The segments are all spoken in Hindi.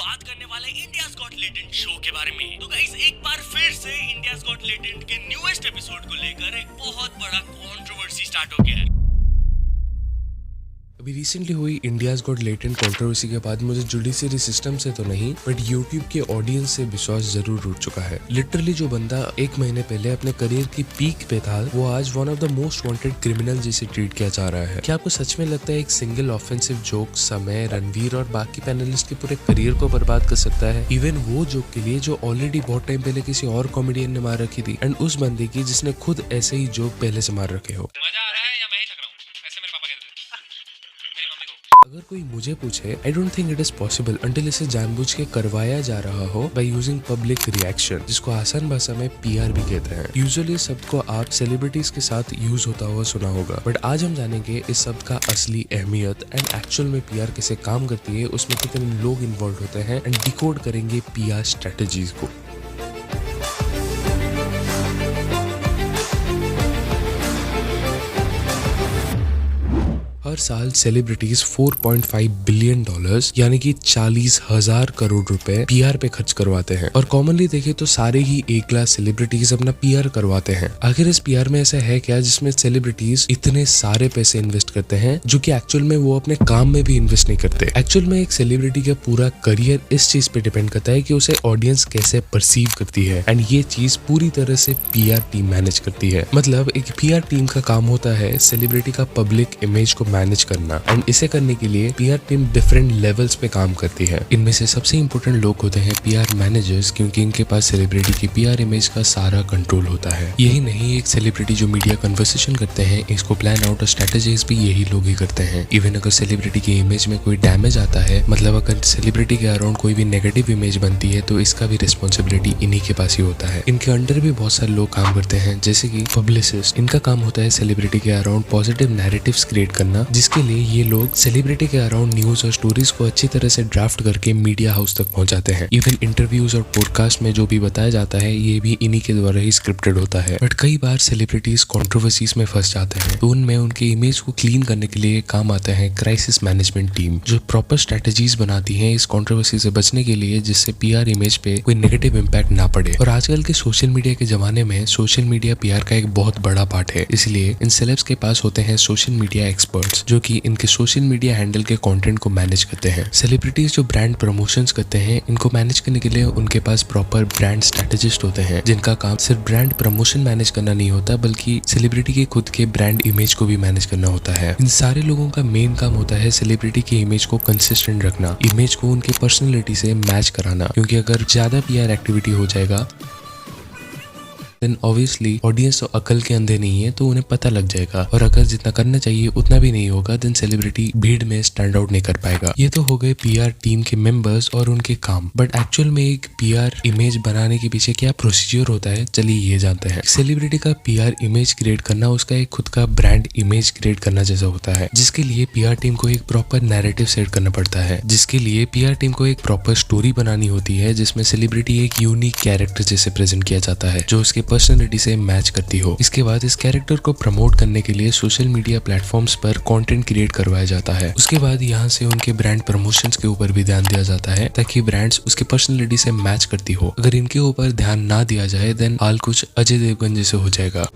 बात करने वाले इंडियाज गॉट टैलेंट शो के बारे में। तो गाइस एक बार फिर से इंडियाज गॉट टैलेंट के न्यूएस्ट एपिसोड को लेकर एक बहुत बड़ा कंट्रोवर्सी स्टार्ट हो गया है। अभी रिसेंटली हुई इंडियाज गॉट टैलेंट कंट्रोवर्सी के बाद मुझे जुडिशरी सिस्टम से तो नहीं बट यूट्यूब के ऑडियंस से विश्वास जरूर उठ चुका है। लिटरली जो बंदा एक महीने पहले अपने करियर की पीक पे था वो आज one of the most wanted criminal जैसे ट्रीट किया जा रहा है। क्या आपको सच में लगता है एक सिंगल ऑफेंसिव जोक समय रणवीर और बाकी पैनलिस्ट के पूरे करियर को बर्बाद कर सकता है? इवन वो जोक के लिए जो ऑलरेडी बहुत टाइम पहले किसी और कॉमेडियन ने मार रखी थी एंड उस बंदे की जिसने खुद ऐसे ही जोक पहले से मार रखे हो। अगर कोई मुझे पूछे I don't think it is possible until इसे जानबूझ के करवाया जा रहा हो बाय यूजिंग पब्लिक रिएक्शन, जिसको आसान भाषा में पीआर भी कहते हैं। यूजुअली शब्द को आप सेलिब्रिटीज के साथ यूज होता हुआ सुना होगा बट आज हम जानेंगे इस शब्द का असली अहमियत एंड एक्चुअल में पीआर कैसे काम करती है, उसमें कितने लोग इन्वॉल्व होते हैं एंड डिकोड करेंगे पीआर स्ट्रेटेजीज को। हर साल सेलिब्रिटीज 4.5 बिलियन डॉलर्स यानी कि 40,000 करोड़ रुपए पीआर पे खर्च करवाते हैं और कॉमनली देखें तो सारे ही ए क्लास सेलिब्रिटीज अपना पीआर करवाते हैं। आखिर इस पीआर में ऐसा है क्या जिसमें सेलिब्रिटीज इतने सारे पैसे इन्वेस्ट करते हैं जो कि एक्चुअल में वो अपने काम में भी इन्वेस्ट नहीं करते। एक्चुअल में एक सेलिब्रिटी का पूरा करियर इस चीज पे डिपेंड करता है कि उसे ऑडियंस कैसे परसीव करती है एंड ये चीज पूरी तरह से पीआर टीम मैनेज करती है। मतलब एक पीआर टीम का काम होता है सेलिब्रिटी का पब्लिक इमेज को मैनेज करना एंड इसे करने के लिए पीआर टीम डिफरेंट लेवल्स पे काम करती है। इनमें से सबसे इंपॉर्टेंट लोग होते हैं पीआर मैनेजर्स, क्योंकि इनके पास सेलिब्रिटी की पीआर इमेज का सारा कंट्रोल होता है। यही नहीं, एक सेलिब्रिटी जो मीडिया कन्वर्सेशन करते हैं इसको प्लान आउट और स्ट्रेटेजीज भी यही लोग ही करते हैं। इवन अगर सेलिब्रिटी की इमेज में कोई डैमेज आता है, मतलब अगर सेलिब्रिटी के अराउंड कोई भी नेगेटिव इमेज बनती है तो इसका भी रिस्पॉन्सिबिलिटी इन्हीं के पास ही होता है। इनके अंडर भी बहुत सारे लोग काम करते हैं जैसे कि पब्लिसिस्ट। इनका काम होता है सेलिब्रिटी के अराउंड पॉजिटिव नैरेटिव्स क्रिएट करना, जिसके लिए ये लोग सेलिब्रिटी के अराउंड न्यूज और स्टोरीज को अच्छी तरह से ड्राफ्ट करके मीडिया हाउस तक पहुंचाते हैं। इवन इंटरव्यूज और पॉडकास्ट में जो भी बताया जाता है ये भी इन्हीं के द्वारा ही स्क्रिप्टेड होता है। बट कई बार सेलिब्रिटीज कंट्रोवर्सीज में फंस जाते हैं तो उनमें उनके इमेज को क्लीन करने के लिए काम आता है क्राइसिस मैनेजमेंट टीम, जो प्रॉपर स्ट्रेटेजीज बनाती है इस कंट्रोवर्सी से बचने के लिए जिससे पीआर इमेज पे कोई नेगेटिव इम्पैक्ट ना पड़े। और आजकल के सोशल मीडिया के जमाने में सोशल मीडिया पीआर का एक बहुत बड़ा पार्ट है, इसलिए इन सेलेब्स के पास होते हैं सोशल मीडिया एक्सपर्ट्स जो कि इनके सोशल मीडिया हैंडल के कंटेंट को मैनेज करते हैं। सेलिब्रिटीज जो ब्रांड प्रमोशंस करते हैं इनको मैनेज करने के लिए उनके पास प्रॉपर ब्रांड स्ट्रेटेजिस्ट होते हैं जिनका काम सिर्फ ब्रांड प्रमोशन मैनेज करना नहीं होता बल्कि सेलिब्रिटी के खुद के ब्रांड इमेज को भी मैनेज करना होता है। इन सारे लोगों का मेन काम होता है सेलिब्रिटी की इमेज को कंसिस्टेंट रखना, इमेज को उनकी पर्सनैलिटी से मैच कराना, क्योंकि अगर ज्यादा पीआर एक्टिविटी हो जाएगा देन ऑब्वियसली ऑडियंस तो अकल के अंधे नहीं है तो उन्हें पता लग जाएगा, और अगर जितना करना चाहिए उतना भी नहीं होगा देन सेलिब्रिटी भीड़ में स्टैंड आउट नहीं कर पाएगा। ये तो हो गए पीआर टीम के मेंबर्स और उनके काम। बट एक्चुअल में एक पीआर इमेज बनाने के पीछे क्या प्रोसीजर होता है, चलिए ये जानते हैं। सेलिब्रिटी का पीआर इमेज क्रिएट करना उसका एक खुद का ब्रांड इमेज क्रिएट करना जैसा होता है, जिसके लिए पीआर टीम को एक प्रॉपर नैरेटिव सेट करना पड़ता है, जिसके लिए पीआर टीम को एक प्रॉपर स्टोरी बनानी होती है जिसमें सेलिब्रिटी एक यूनिक कैरेक्टर जैसे प्रेजेंट किया जाता है जो उसके पर्सनैलिटी से मैच करती हो। इसके बाद इस कैरेक्टर को प्रमोट करने के लिए सोशल मीडिया प्लेटफॉर्म्स पर कंटेंट क्रिएट करवाया जाता है। उसके बाद यहाँ से उनके ब्रांड प्रमोशंस के ऊपर भी ध्यान दिया जाता है ताकि ब्रांड्स उसकी पर्सनैलिटी से मैच करती हो। अगर इनके ऊपर ध्यान ना दिया जाए देन हाल कुछ अजय देवगन जैसे हो जाएगा।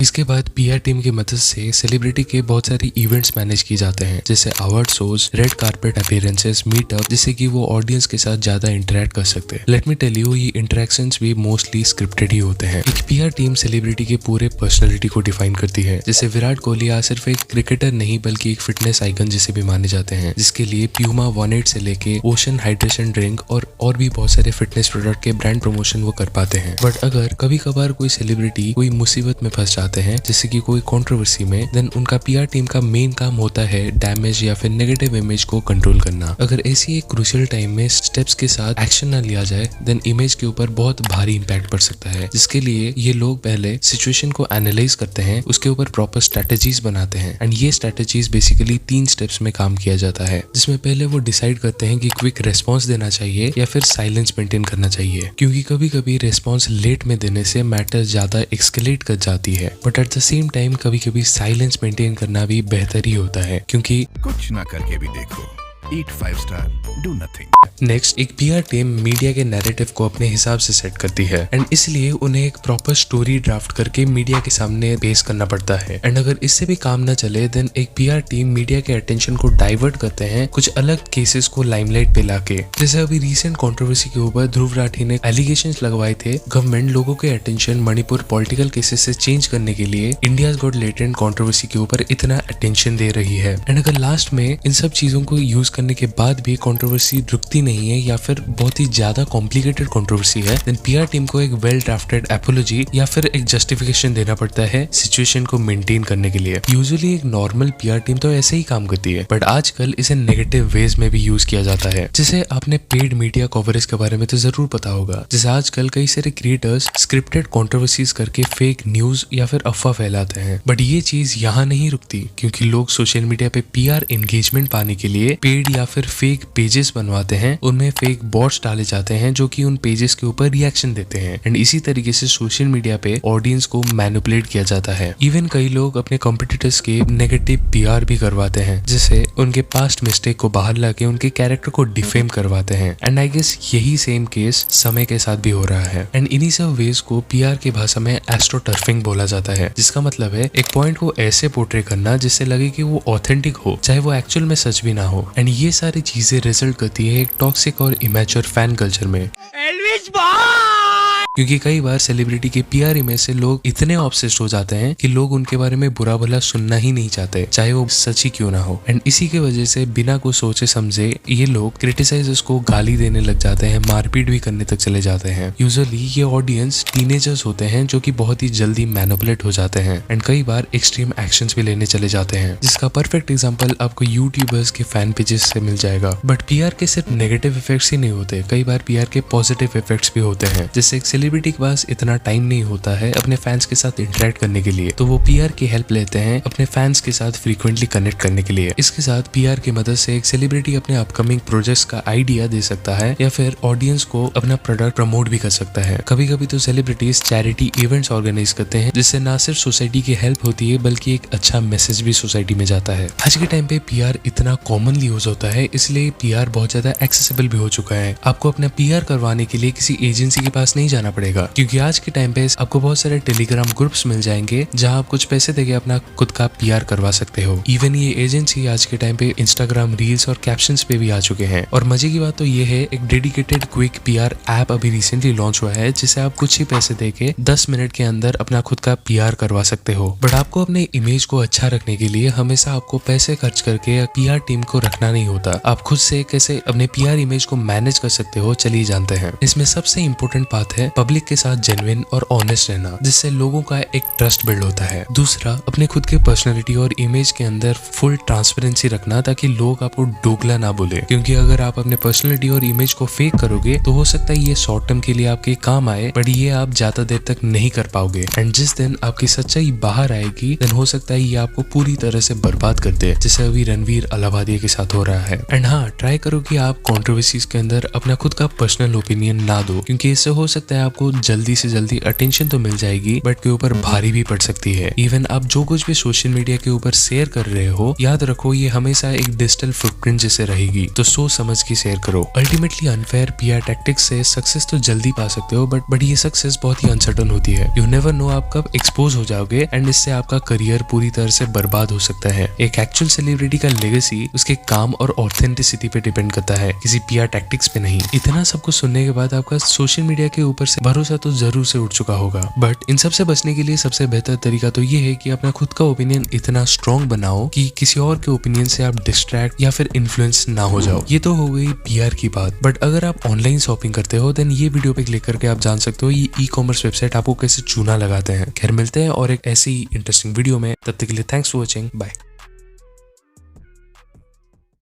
इसके बाद पीआर टीम की मदद से सेलिब्रिटी के बहुत सारे इवेंट्स मैनेज किए जाते हैं जैसे award shows, red carpet appearances, meetup, जिससे कि वो ऑडियंस के साथ ज्यादा इंटरेक्ट कर सकते हैं। लेट मी टेल यू, ये इंटरेक्शंस भी मोस्टली स्क्रिप्टेड ही होते हैं। एक पीआर टीम सेलिब्रिटी के पूरे पर्सनैलिटी को डिफाइन करती है। जैसे विराट कोहली आज सिर्फ एक क्रिकेटर नहीं बल्कि एक फिटनेस आइकन जैसे भी माने जाते हैं, जिसके लिए प्यूमा 18 से लेके ओशन हाइड्रेशन ड्रिंक और भी बहुत सारे फिटनेस प्रोडक्ट के ब्रांड प्रमोशन वो कर पाते हैं। बट अगर कभी कभार कोई सेलिब्रिटी कोई मुसीबत में फंस जाते हैं जैसे कि कोई कंट्रोवर्सी में, देन उनका पीआर टीम का मेन काम होता है डैमेज या फिर नेगेटिव इमेज को कंट्रोल करना। अगर ऐसी एक क्रूशियल टाइम में स्टेप्स के साथ एक्शन ना लिया जाए देन इमेज के ऊपर बहुत भारी इंपैक्ट पड़ सकता है, जिसके लिए ये लोग पहले सिचुएशन को एनालाइज करते हैं, उसके ऊपर प्रॉपर स्ट्रेटेजीज बनाते हैं एंड ये स्ट्रेटेजीज बेसिकली 3 स्टेप्स में काम किया जाता है, जिसमें पहले वो डिसाइड करते हैं कि क्विक रेस्पॉन्स देना चाहिए या फिर साइलेंस मेंटेन करना चाहिए, क्योंकि कभी कभी रेस्पॉन्स लेट में देने से मैटर ज्यादा एक्सकेलेट कर जाती है। But at the same time कभी कभी साइलेंस मेंटेन करना भी बेहतर ही होता है, क्योंकि कुछ ना करके भी देखो Eat 5 star, do nothing. Next, एक पीआर टीम मीडिया के नैरेटिव को अपने हिसाब से सेट करती है एंड इसलिए उन्हें एक प्रॉपर स्टोरी ड्राफ्ट करके मीडिया के सामने पेश करना पड़ता है। एंड अगर इससे भी काम ना चले देन एक पीआर टीम मीडिया के अटेंशन को डाइवर्ट करते हैं कुछ अलग केसेस को लाइमलाइट पे लाके। जैसे अभी रिसेंट कंट्रोवर्सी के ऊपर ध्रुव राठी ने एलिगेशंस लगवाए थे गवर्नमेंट लोगों के अटेंशन मणिपुर पॉलिटिकल केसेस से चेंज करने के लिए इंडियाज गॉट लेटेंट कंट्रोवर्सी के ऊपर इतना अटेंशन दे रही है। एंड अगर लास्ट में इन सब चीजों को यूज करने के बाद भी कंट्रोवर्सी रुकती नहीं है या फिर बहुत ही ज्यादा कॉम्प्लिकेटेड कंट्रोवर्सी है देन पीआर टीम को एक वेल ड्राफ्टेड एपोलॉजी या फिर एक जस्टिफिकेशन देना पड़ता है सिचुएशन को मेंटेन करने के लिए। यूजुअली एक नॉर्मल पीआर टीम तो ऐसे ही काम करती है बट आजकल इसे नेगेटिव वेज में भी यूज किया जाता है। जैसे आपने पेड मीडिया कवरेज के बारे में तो जरूर पता होगा। जैसे आजकल कई सारे क्रिएटर्स स्क्रिप्टेड कंट्रोवर्सीज करके फेक न्यूज या फिर अफवाह फैलाते हैं बट ये चीज यहाँ नहीं रुकती क्योंकि लोग सोशल मीडिया पे पीआर एंगेजमेंट पाने के लिए पेड या फिर फेक पेजेस बनवाते हैं। उनमें फेक बॉट्स डाले जाते हैं जो कि उन पेजेस के ऊपर रिएक्शन देते हैं एंड इसी तरीके से सोशल मीडिया पे ऑडियंस को मैनिपुलेट किया जाता है। इवन कई लोग अपने कॉम्पिटिटर्स के नेगेटिव पीआर भी करवाते हैं जिससे उनके पास्ट मिस्टेक को बाहर लाके उनके कैरेक्टर को डिफेम करवाते हैं। एंड आई गेस यही सेम केस समय के साथ भी हो रहा है। एंड इन्हीं सब वेज को पीआर की भाषा में एस्ट्रोटर्फिंग बोला जाता है जिसका मतलब है एक पॉइंट को ऐसे पोर्ट्रे करना जिससे लगे कि वो ऑथेंटिक हो चाहे वो एक्चुअल में सच भी ना हो। एंड ये सारी चीजें रिजल्ट करती है एक टॉक्सिक और इमेच्योर फैन कल्चर में। क्योंकि कई बार सेलिब्रिटी के पीआर इमेज से लोग इतने ऑब्सेस्ड हो जाते हैं कि लोग उनके बारे में बुरा भला सुनना ही नहीं चाहते चाहे वो सच ही क्यों ना हो। एंड इसी की वजह से बिना कुछ सोचे समझे ये लोग क्रिटिसाइजर्स को गाली देने लग जाते हैं, मारपीट भी करने तक चले जाते हैं। यूजुअली ये ऑडियंस टीनेजर्स होते हैं जो कि बहुत ही जल्दी मैनिपुलेट हो जाते हैं एंड कई बार एक्सट्रीम एक्शंस भी लेने चले जाते हैं जिसका परफेक्ट एग्जांपल आपको यूट्यूबर्स के फैन पेजेस से मिल जाएगा। बट पीआर के सिर्फ नेगेटिव इफेक्ट्स ही नहीं होते, कई बार पीआर के पॉजिटिव इफेक्ट्स भी होते हैं। जैसे एक सेलिब्रिटी के पास इतना टाइम नहीं होता है अपने फैंस के साथ इंटरेक्ट करने के लिए तो वो पीआर की हेल्प लेते हैं अपने फैंस के साथ फ्रीक्वेंटली कनेक्ट करने के लिए। इसके साथ पीआर की मदद से एक सेलिब्रिटी अपने अपकमिंग प्रोजेक्ट्स का आइडिया दे सकता है या फिर ऑडियंस को अपना प्रोडक्ट प्रमोट भी कर सकता है। कभी कभी तो सेलिब्रिटीज चैरिटी इवेंट्स ऑर्गेनाइज करते हैं जिससे ना सिर्फ सोसाइटी की हेल्प होती है बल्कि एक अच्छा मैसेज भी सोसाइटी में जाता है। आज के टाइम पे पीआर इतना कॉमनली यूज होता है इसलिए पीआर बहुत ज्यादा एक्सेसिबल भी हो चुका है। आपको अपना पीआर करवाने के लिए किसी एजेंसी के पास नहीं जाना पड़ेगा क्योंकि आज के टाइम पे आपको बहुत सारे टेलीग्राम ग्रुप्स मिल जाएंगे जहां आप कुछ पैसे देके अपना खुद का पीआर करवा सकते हो। इवन ये एजेंसी आज के टाइम पे इंस्टाग्राम रील्स और कैप्शंस पे भी आ चुके हैं। और मजे की बात तो ये है एक डेडिकेटेड क्विक पीआर ऐप अभी रिसेंटली लॉन्च हुआ है जिसे आप कुछ ही पैसे देके 10 मिनट के अंदर अपना खुद का पीआर करवा सकते हो। बट आपको अपने इमेज को अच्छा रखने के लिए हमेशा आपको पैसे खर्च करके पीआर टीम को रखना नहीं होता। आप खुद से कैसे अपने पीआर इमेज को मैनेज कर सकते हो चलिए जानते हैं। इसमें सबसे इम्पोर्टेंट बात है पब्लिक के साथ जेन्युइन और ऑनेस्ट रहना जिससे लोगों का एक ट्रस्ट बिल्ड होता है। दूसरा, अपने खुद के पर्सनालिटी और इमेज के अंदर फुल ट्रांसपेरेंसी रखना ताकि लोग आपको डोगला ना बोले क्योंकि अगर आप अपने पर्सनालिटी और इमेज को फेक करोगे तो हो सकता है ये शॉर्ट टर्म के लिए आपके काम आए बट ये आप ज्यादा देर तक नहीं कर पाओगे। एंड जिस दिन आपकी सच्चाई बाहर आएगी देन हो सकता है ये आपको पूरी तरह से बर्बाद कर दे जैसे अभी रणवीर अलाहाबादी के साथ हो रहा है। एंड हाँ, ट्राई करो कि आप कंट्रोवर्सीज के अंदर अपना खुद का पर्सनल ओपिनियन ना दो क्योंकि इससे हो सकता है आपको जल्दी से जल्दी अटेंशन तो मिल जाएगी बट के ऊपर भारी भी पड़ सकती है। इवन आप जो कुछ भी सोशल मीडिया के ऊपर शेयर कर रहे हो याद रखो ये हमेशा एक डिजिटल फुटप्रिंट जैसे रहेगी तो सोच समझ के शेयर करो। अल्टीमेटली अनफेयर पीआर टैक्टिक्स से सक्सेस तो जल्दी पा सकते हो बट ये सक्सेस बहुत ही अनसर्टन होती है। यू नेवर नो आप कब एक्सपोज हो जाओगे एंड इससे आपका करियर पूरी तरह से बर्बाद हो सकता है। एक एक्चुअल सेलिब्रिटी का लेगेसी उसके काम और ऑथेंटिसिटी पे डिपेंड करता है, किसी पीआर टैक्टिक्स पे नहीं। इतना सब कुछ सुनने के बाद आपका सोशल मीडिया के ऊपर से भरोसा तो जरूर से उठ चुका होगा बट इन सबसे बचने के लिए सबसे बेहतर तरीका तो ये है कि अपना खुद का ओपिनियन इतना स्ट्रॉन्ग बनाओ कि किसी और के ओपिनियन से आप डिस्ट्रैक्ट या फिर इन्फ्लुएंस ना हो जाओ। ये तो हो गई पीआर की बात। बट अगर आप ऑनलाइन शॉपिंग करते हो देन ये वीडियो पे क्लिक करके आप जान सकते हो ये ई-कॉमर्स वेबसाइट आपको कैसे चूना लगाते हैं। खैर मिलते हैं और एक ऐसी इंटरेस्टिंग वीडियो में, तब तक के लिए थैंक्स फॉर वॉचिंग, बाय।